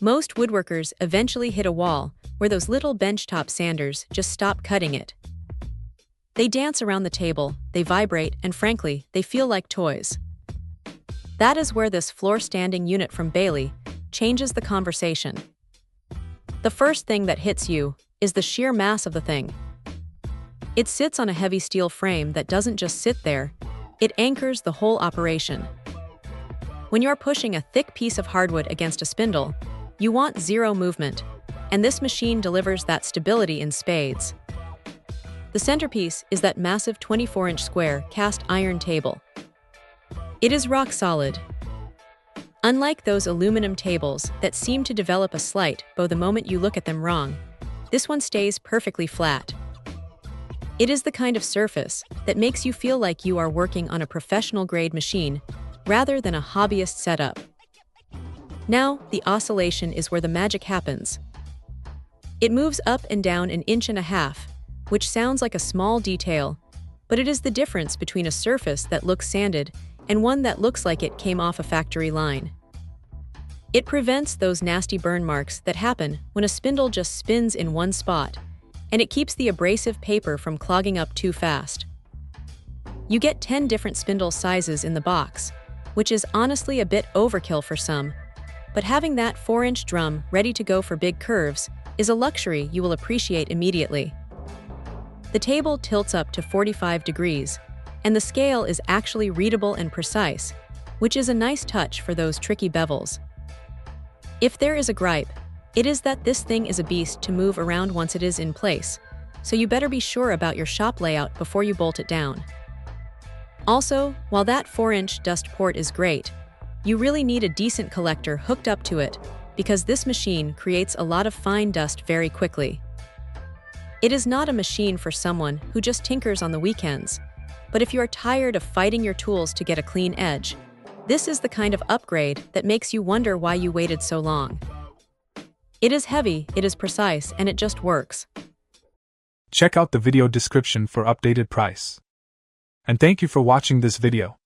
Most woodworkers eventually hit a wall where those little benchtop sanders just stop cutting it. They dance around the table, they vibrate, and frankly, they feel like toys. That is where this floor-standing unit from Baileigh changes the conversation. The first thing that hits you is the sheer mass of the thing. It sits on a heavy steel frame that doesn't just sit there, it anchors the whole operation. When you're pushing a thick piece of hardwood against a spindle, you want zero movement, and this machine delivers that stability in spades. The centerpiece is that massive 24-inch square cast iron table. It is rock solid. Unlike those aluminum tables that seem to develop a slight bow the moment you look at them wrong, this one stays perfectly flat. It is the kind of surface that makes you feel like you are working on a professional-grade machine rather than a hobbyist setup. Now, the oscillation is where the magic happens. It moves up and down 1.5 inches, which sounds like a small detail, but it is the difference between a surface that looks sanded and one that looks like it came off a factory line. It prevents those nasty burn marks that happen when a spindle just spins in one spot, and it keeps the abrasive paper from clogging up too fast. You get 10 different spindle sizes in the box, which is honestly a bit overkill for some, but having that 4-inch drum ready to go for big curves is a luxury you will appreciate immediately. The table tilts up to 45 degrees, and the scale is actually readable and precise, which is a nice touch for those tricky bevels. If there is a gripe, it is that this thing is a beast to move around once it is in place, so you better be sure about your shop layout before you bolt it down. Also, while that 4-inch dust port is great, you really need a decent collector hooked up to it because this machine creates a lot of fine dust very quickly. It is not a machine for someone who just tinkers on the weekends, but if you are tired of fighting your tools to get a clean edge, this is the kind of upgrade that makes you wonder why you waited so long. It is heavy, it is precise, and it just works. Check out the video description for updated price. And thank you for watching this video.